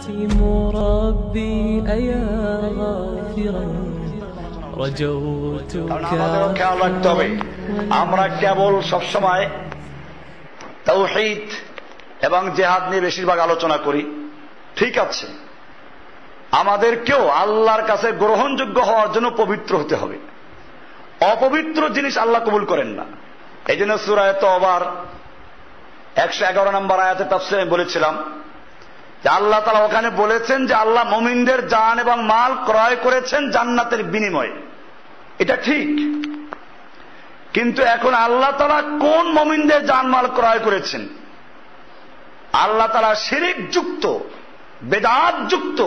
مربي أيا غافرا رجوتك আমাদেরও খেয়াল রাখতে হবে, আমরা কেবল সবসময় তাওহীদ এবং জিহাদ নিয়ে বেশিরভাগ আলোচনা করি, ঠিক আছে। আমাদেরকেও আল্লাহর কাছে গ্রহণযোগ্য হওয়ার জন্য পবিত্র হতে হবে। অপবিত্র জিনিস আল্লাহ কবুল করেন না। এই জন্য সূরা তাওবার 111 নম্বর আয়াতে তাফসীরে আমি বলেছিলাম যে আল্লাহ তাআলা ওখানে বলেছেন যে আল্লাহ মুমিনদের জান এবং মাল ক্রয় করেছেন জান্নাতের বিনিময়ে। এটা ঠিক, কিন্তু এখন আল্লাহ তাআলা কোন মুমিনদের জান মাল ক্রয় করেছেন? আল্লাহ তাআলা শিরক যুক্ত, বেদাত যুক্ত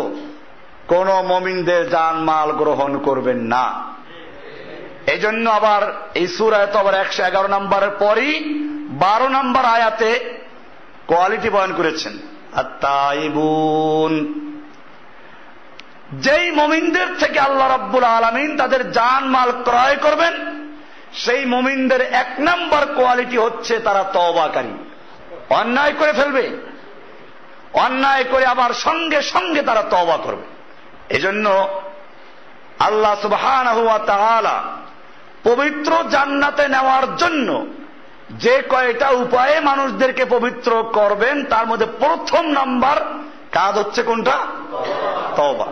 কোন মুমিনদের জান মাল গ্রহণ করবেন না। এই জন্য আবার এই সূরা তাওবার 111 নম্বরের পরই 12 নম্বর আয়াতে কোয়ালিটি বয়ান করেছেন, আত-তাইবুন। যেই মুমিনদের থেকে আল্লাহ রাব্বুল আলামিন তাদের জান মাল ক্রয় করবেন, সেই মুমিনদের 1 নম্বর কোয়ালিটি হচ্ছে তারা তওবাকারী। অন্যায় করে ফেলবে, অন্যায় করে আবার সঙ্গে সঙ্গে তারা তওবা করবে। এজন্য আল্লাহ সুবহানাহু ওয়া তাআলা পবিত্র জান্নাতে নেওয়ার জন্য যে কয়টা উপায়ে মানুষদেরকে পবিত্র করবেন, তার মধ্যে প্রথম নাম্বার কাজ হচ্ছে কোনটা? তওবা।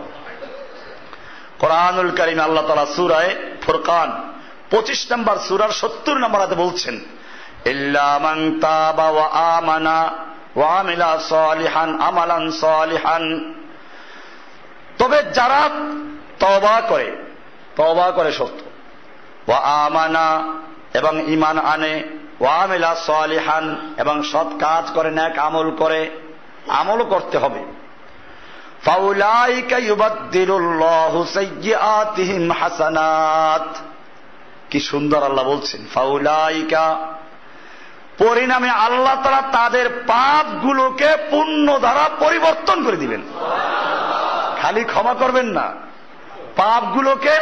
কোরআনুল কারীমে আল্লাহ তাআলা সূরা ফুরকান 25 নম্বর সূরার 70 নম্বর আয়াতে বলছেন, ইল্লা মান তাবা ওয়া আমানা ওয়া আমিলা সালিহান আমালান সালিহান। তবে যারা তওবা করে সত্য, ওয়া আমানা এবং ঈমান আনে, ওয়া আমিলা সালিহান এবং সৎ কাজ করে, নেক আমল করে, আমল করতে হবে। ফাউলাইকা ইউবাদদিলুল্লাহু সাইয়্যাতিহিম হাসানাত। কি সুন্দর আল্লাহ বলছেন, ফাউলাইকা, পরিণামে আল্লাহ তাআলা তাদের পাপগুলোকে পুণ্য দ্বারা পরিবর্তন করে দিবেন। খালি ক্ষমা করবেন না, পাপগুলোকে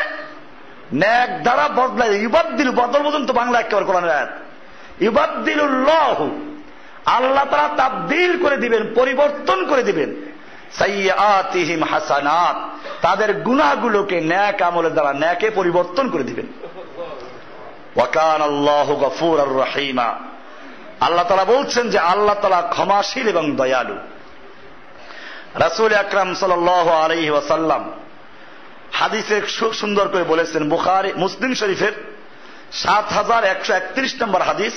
নেক দ্বারা বদলাই। ইউবাদদিল, বদল পর্যন্ত বাংলা একেবারে কোরআনের আয়াত। ইউবাদদিলুল্লাহু, আল্লাহ তাআলা তাবদীল করে দিবেন, পরিবর্তন করে দিবেন। সাইয়্যাতিহিম হাসানাত, তাদের গুনাহগুলোকে নেক আমলের দ্বারা নেকে পরিবর্তন করে দিবেন। ওয়া কানাল্লাহু গফুরার রহিমা, আল্লাহ তাআলা বলছেন যে আল্লাহ তাআলা ক্ষমাশীল এবং দয়ালু। রাসূল আকরাম সাল্লাল্লাহু আলাইহি ওয়াসাল্লাম হাদিসে খুব সুন্দর করে বলেছেন, বুখারী মুসলিম শরীফের 7131 নম্বর হাদিস,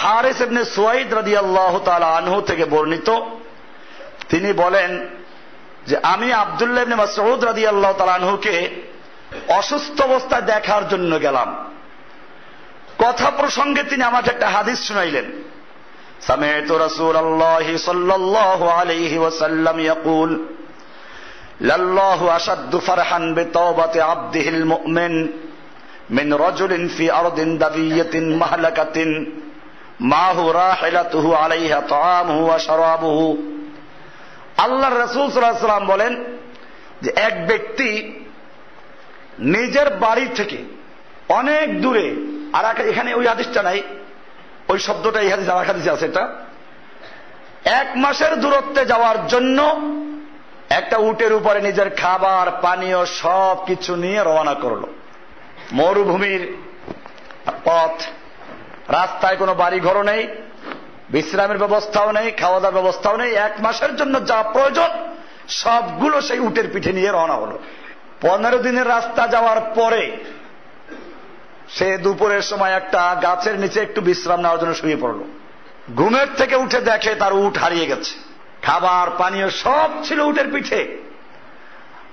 হারিস ইবনে সুয়াইদ রাদিয়াল্লাহু তাআলা আনহু থেকে বর্ণিত। তিনি বলেন যে আমি আব্দুল্লাহ ইবনে মাসউদ রাদিয়াল্লাহু তাআলা আনহুকে অসুস্থ অবস্থায় দেখার জন্য গেলাম। কথা প্রসঙ্গে তিনি আমাকে একটা হাদিস শুনাইলেন, সামি'তু রাসূলুল্লাহি সাল্লাল্লাহু আলাইহি ওয়াসাল্লাম ইয়াকুল লাল্লাহু আশাদ্দু ফারহান বিতাওবাতি আবদিহিল মুমিন মিন রাজুলিন ফি আরদিন দাবিয়াতিন মাহলাকাতিন মাহু রাহিলাতুহু আলাইহা তাআমুহু ওয়া শারাবুহু। আল্লাহর রাসূল সাল্লাল্লাহু আলাইহি ওয়াসাল্লাম বলেন যে এক ব্যক্তি নিজের বাড়ি থেকে অনেক দূরে, আর এখানে ওই হাদিসটা নাই, ওই শব্দটা এই হাদিস আমার হাদিসে আছে, এটা 1 মাসের দূরত্বে যাওয়ার জন্য একটা উটের উপরে নিজের খাবার পানীয় সব কিছু নিয়ে রওনা করলো। মরুভূমির পথ, রাস্তায় কোনো বাড়ি ঘরও নেই, বিশ্রামের ব্যবস্থাও নেই, খাওয়া দাওয়ার ব্যবস্থাও নেই। 1 মাসের জন্য যা প্রয়োজন সবগুলো সেই উটের পিঠে নিয়ে রওনা হলো। 15 দিনের রাস্তা যাওয়ার পরে সে দুপুরের সময় একটা গাছের নিচে একটু বিশ্রাম নেওয়ার জন্য শুয়ে পড়লো। ঘুমের থেকে উঠে দেখে তার উট হারিয়ে গেছে। খাবার পানীয় সব ছিল উটের পিঠে,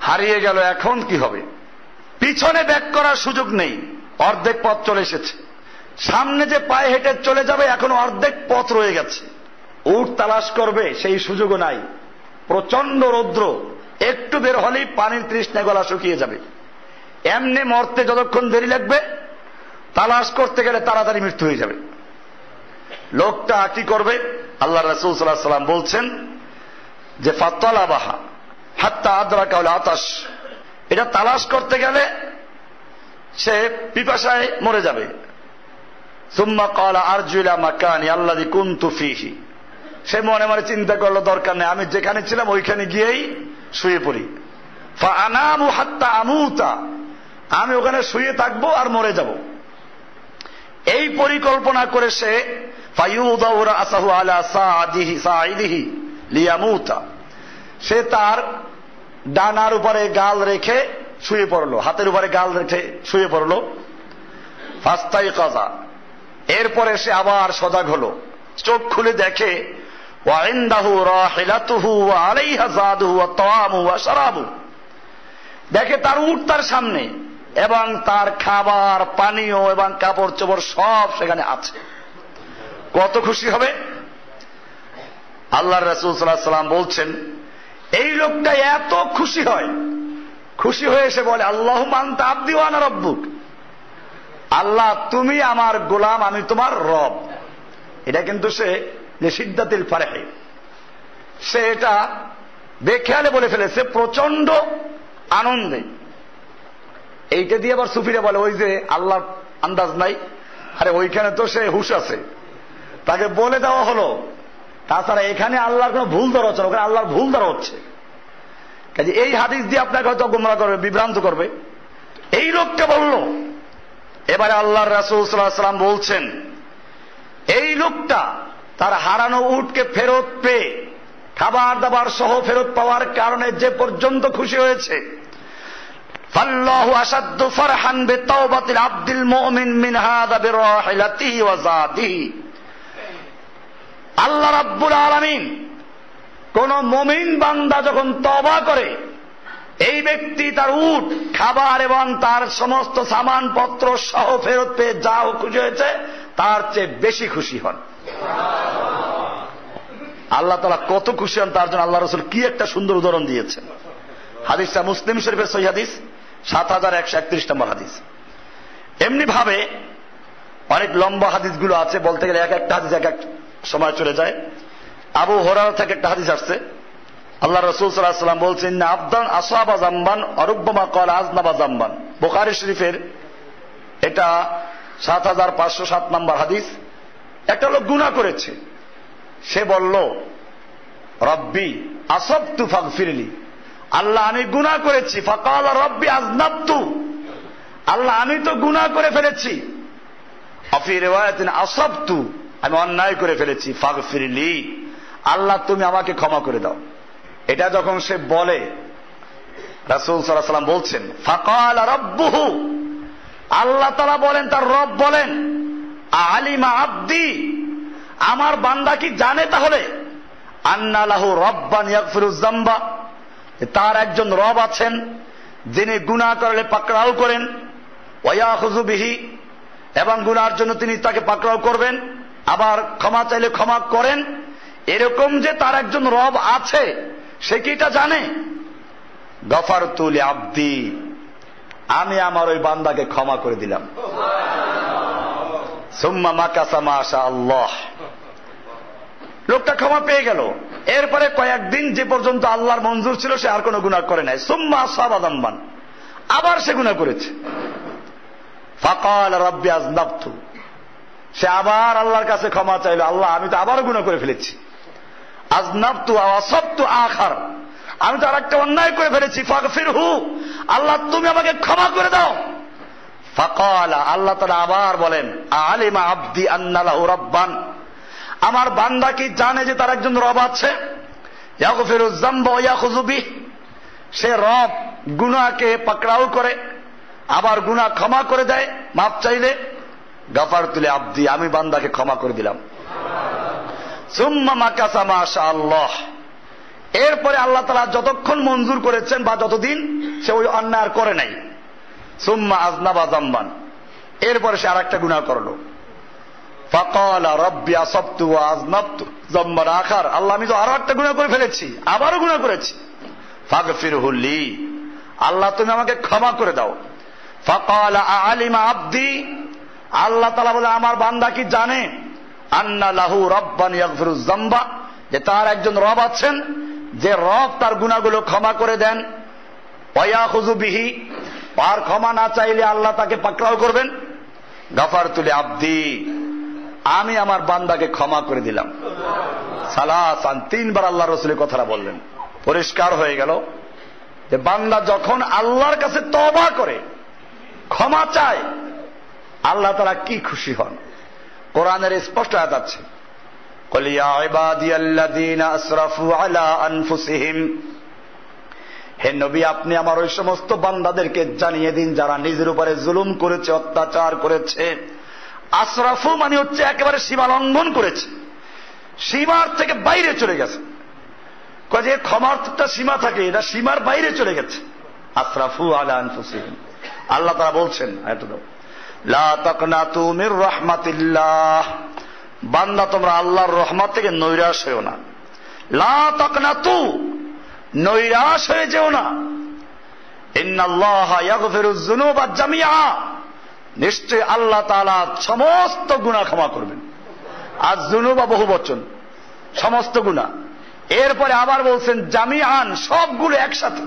হারিয়ে গেল। এখন কি হবে? পিছনে ব্যাক করার সুযোগ নেই, অর্ধেক পথ চলে এসেছে। সামনে যে পায়ে হেঁটে চলে যাবে, এখনো অর্ধেক পথ রয়ে গেছে। উট তালাশ করবে সেই সুযোগও নাই। প্রচন্ড রৌদ্র, একটু বের হলেই পানির তৃষ্ণায় গলা শুকিয়ে যাবে। এমনি মরতে যতক্ষণ দেরি লাগবে, তালাশ করতে গেলে তাড়াতাড়ি মৃত্যু হয়ে যাবে। লোকটা কি করবে? আল্লাহ রাসূল সাল্লাল্লাহু আলাইহি ওয়াসাল্লাম বলছেন যে ফাতালাবাহা হাত্তা আদরাকাল আতাশ, এটা তালাশ করতে গেলে সে পিপাসায় মরে যাবে। সুম্মা ক্বালা আরজু ইলা মাকানি আল্লাযী কুনতু ফীহি, সে মনে মনে চিন্তা করলো দরকার নেই, আমি যেখানে ছিলাম ওইখানে গিয়েই শুয়ে পড়ি। ফাআনামু হাত্তা আমুতা, আমি ওখানে শুয়ে থাকবো আর মরে যাব। এই পরিকল্পনা করে সে ফায়ুদাউ রাসাহু আলা সাইদিহি লিয়ামুতা, সে তার ডানার উপরে গাল রেখে শুয়ে পড়লো, হাতের উপরে গাল রেখে শুয়ে পড়লো। ফাস্তাইকাযা, এরপরে সে আবার সজাগ হলো, চোখ খুলে দেখে ওয়া ইনদাহু রাহিলাতুহু ওয়া আলাইহা যাদুহু ওয়া তাআমু ওয়া শারাবু, দেখে তার উট তার সামনে এবং তার খাবার পানীয় এবং কাপড় চোপড় সব সেখানে আছে। কত খুশি হবে! আল্লাহর রাসূল সাল্লাল্লাহু আলাইহি ওয়াসাল্লাম বলছেন, এই লোকটা এত খুশি হয়, খুশি হয়ে এসে বলে আল্লাহুম্মা আনতা আবদি ওয়া আনা রাব্বুক, আল্লাহ তুমি আমার গোলাম, আমি তোমার রব। এটা কিন্তু সে লিশিদ্দাতিল ফারহি, সে এটা বেখেয়ালে বলে ফেলেছে, প্রচন্ড আনন্দে। এইটা দিয়ে আবার সুফিরা বলে ওই যে আল্লাহর আন্দাজ নাই, আরে ওইখানে তো সে হুশ আছে, তাকে বলে দেওয়া হলো। তাছাড়া এখানে আল্লাহর কোন ভুল ধরা হচ্ছে না, ওখানে আল্লাহর ভুল ধরা হচ্ছে। কাজে এই হাদিস দিয়ে আপনাকে হয়তো গোমরাহ করবে, বিভ্রান্ত করবে। এই লোকটা বলল। এবারে আল্লাহর রাসূল সাল্লাল্লাহু আলাইহি ওয়াসাল্লাম বলছেন, এই লোকটা তার হারানো উটকে ফেরত পেয়ে খাবার দাবার সহ ফেরত পাওয়ার কারণে যে পর্যন্ত খুশি হয়েছে, ফাল্লাহু আশাদ্দু ফারহান বিতাওবাতিল আবদিল মুমিন মিন হাযা বিরাহিলাতিহি ওয়া যাদিহি, আল্লাহ রাব্বুল আলামিন কোন মুমিন বান্দা যখন তওবা করে, এই ব্যক্তি তার উট খাবার এবং তার সমস্ত সামানপত্র সহ ফেরত পেয়ে যা খুশি হয়েছে তার চেয়ে বেশি খুশি হন। আল্লাহ তাআলা কত খুশি হন তার জন্য আল্লাহ রাসূল কি একটা সুন্দর উদাহরণ দিয়েছেন। হাদিসটা মুসলিম শরীফের সহিহ হাদিস 7131 নম্বর হাদিস। এমনি ভাবে অনেক লম্বা হাদিসগুলো আছে, বলতে গেলে এক একটা হাদিস এক এক সময় চলে যায়। আবু হুরায়রা থেকে একটা হাদিস আসছে, আল্লাহ রাসূল সাল্লাল্লাহু আলাইহি ওয়াসাল্লাম বলছেন, না আবদান আসাবা জামবান অরুব্বামা ক্বালা আযনাবা জামবান। বুখারী শরীফের এটা 7507 নম্বর হাদিস। একটা লোক গুনাহ করেছে, সে বলল রব্বি আসাবতু ফাগফিরলি, আল্লাহ আমি গুনাহ করেছি। ফাকালা রব্বি আযনাবতু, আল্লাহ আমি তো গুনাহ করে ফেলেছি। আফি রিওয়ায়াতিন আসাবতু, আমি অন্যায় করে ফেলেছি। ফাগফিরলি, আল্লাহ তুমি আমাকে ক্ষমা করে দাও। এটা যখন সে বলে, রাসূল সাল্লাল্লাহু আলাইহি ওয়াসাল্লাম বলছেন, ফাকালা রাব্বুহু, আল্লাহ তাআলা বলেন, তার রব বলেন, আলিমা আবদি, আমার বান্দা কি জানে তাহলে আন্না লাহু রাব্বান ইয়াগফিরুয যামবা, তার একজন রব আছেন যিনি গুনাহ করলে পাকড়াও করেন, ওয়া ইয়াখুযু বিহি, এবং গুনার জন্য তিনি তাকে পাকড়াও করবেন, আবার ক্ষমা চাইলে ক্ষমা করেন। এরকম যে তার একজন রব আছে, সে কি এটা জানে? গফারতু লি আবদি, আমি আমার ওই বান্দাকে ক্ষমা করে দিলাম। সুম্মা মাকাসা মা শা আল্লাহ, লোকটা ক্ষমা পেয়ে গেল। এরপরে কয়েকদিন যে পর্যন্ত আল্লাহর মঞ্জুর ছিল সে আর কোনো গুনাহ করে নাই। সুম্মা আসাবা যামবান, আবার সে গুনাহ করেছে। ফাকাল রাব্বি আযনাবতু, সে আবার আল্লাহর কাছে ক্ষমা চাইল, আল্লাহ আমি তো আবারও গুনাহ করে ফেলেছি। আযনাবতু ওয়া আসাবতু আখার, আমি তো আরেকটা অন্যায় করে ফেলেছি। ফাগফিরহু, আল্লাহ তুমি আমাকে ক্ষমা করে দাও। ফাকালা, আল্লাহ তাআলা আবার বলেন, আলিমা আবদি আন্না লাহু রাব্বান, আমার বান্দা কি জানে যে তার একজন রব আছে? ইয়াগফিরুয যামবা ওয়া ইয়াখুযু বিহি, সে রব গুনাহকে পাকড়াও করে, আবার গুনাহ ক্ষমা করে দেয় মাপ চাইলে। গাফারতু লি আবদি, আমি বান্দাকে ক্ষমা করে দিলাম। সুম্মা মাকাসা মা শা আল্লাহ, এরপরে আল্লাহ তাআলা যতক্ষণ মঞ্জুর করেছেন বা যতদিন সে ওই অন্যায় আর করে নাই। সুম্মা আযনাবা যামবান, এরপরে সে আরেকটা গুনাহ করলো। ফাকালা রাব্বি আসাবতু ওয়া আযনাবতু যামবান আখার, আল্লাহ আমি তো আরো একটা গুনাহ করে ফেলেছি, আবারও গুনাহ করেছি। ফাগফিরহু লি, আল্লাহ তুমি আমাকে ক্ষমা করে দাও। ফাকালা আলিমা আবদি, আল্লাহ তাআলা বলে আমার বান্দা কি জানে আন্না লাহু রাব্বান ইয়াগফিরুয যামবা, যে তার একজন রব আছেন, যে রব তার গুনাহগুলো ক্ষমা করে দেন। ওয়া ইয়াখুযু বিহি, আর ক্ষমা না চাইলে আল্লাহ তাকে পাকড়াও করবেন। গাফারতু লি আবদি, আমি আমার বান্দাকে ক্ষমা করে দিলাম। সালাসান, 3 বার আল্লাহ রসুলের কথাটা বললেন। পরিষ্কার হয়ে গেল যে বান্দা যখন আল্লাহর কাছে তওবা করে, ক্ষমা চায়, আল্লাহ তাআলা কি খুশি হন। কোরআনের স্পষ্ট আয়াত আছে, কুল ইয়া ইবাদিয়াল্লাযীনা আসরাফু আলা আনফুসিহিম, হে নবী আপনি আমার ওই সমস্ত বান্দাদেরকে জানিয়ে দিন যারা নিজের উপরে জুলুম করেছে, অত্যাচার করেছে। আসরাফু মানে হচ্ছে একেবারে সীমা লঙ্ঘন করেছে, সীমার থেকে বাইরে চলে গেছে। যে ক্ষমার একটা সীমা থাকে, এটা সীমার বাইরে চলে গেছে। আসরাফু আলা আনফুসিহিম, আল্লাহ তাআলা বলছেন লা তাকনাতু মির রাহমাতিল্লাহ, বান্দা তোমরা আল্লাহর রহমত থেকে নৈরাশ হয়েও না। লা তাকনাতু, নৈরাশ হয়ে যেও না। ইন্নাল্লাহা ইয়াগফিরুয যুনুবা জামিআ, নিশ্চয় আল্লাহ তাআলা সমস্ত গুনাহ ক্ষমা করবেন। আর যুনুবা বহু বচন, সমস্ত গুনাহ। এরপরে আবার বলছেন জামিআন, সবগুলো একসাথে,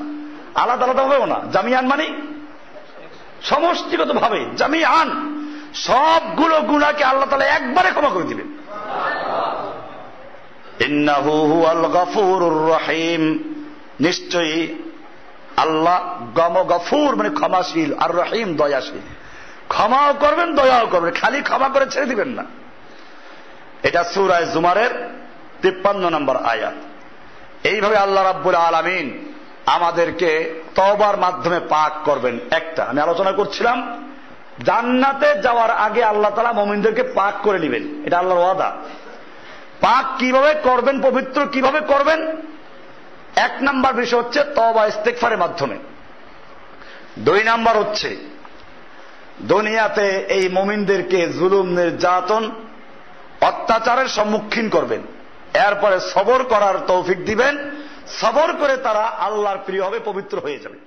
আলাদা আলাদা হবেও না। জামিআন মানে সমষ্টিগত ভাবে, জামিআন সবগুলো গুনাহকে আল্লাহ তাআলা একবারে ক্ষমা করে দিবেন। ইন্নাহু হুয়াল গফুরুর রহিম, নিশ্চয়ই আল্লাহ গফুর মানে ক্ষমাশীল, আর রহিম দয়াশীল। ক্ষমাও করবেন, দয়াও করবেন, খালি ক্ষমা করে ছেড়ে দিবেন না। এটা সূরা জুমারের 53 নম্বর আয়াত। এইভাবে আল্লাহ রাব্বুল আলামিন আমাদেরকে তওবার মাধ্যমে পাক করবেন। একটা আমি আলোচনা করছিলাম, জান্নাতে যাওয়ার আগে আল্লাহ তাআলা মুমিনদেরকে পাক করে নেবেন, এটা আল্লাহর ওয়াদা। পাক কিভাবে করবেন, পবিত্র কিভাবে করবেন? 1 নাম্বার বিষয় হচ্ছে তওবা ইস্তেগফারের মাধ্যমে। 2 নাম্বার হচ্ছে দুনিয়াতে এই মুমিনদেরকে জুলুম, নির্যাতন, অত্যাচারের সম্মুখীন করবেন, এরপরে সবর করার তৌফিক দিবেন। সবর করে তারা আল্লাহর প্রিয় হবে, পবিত্র হয়ে যাবে।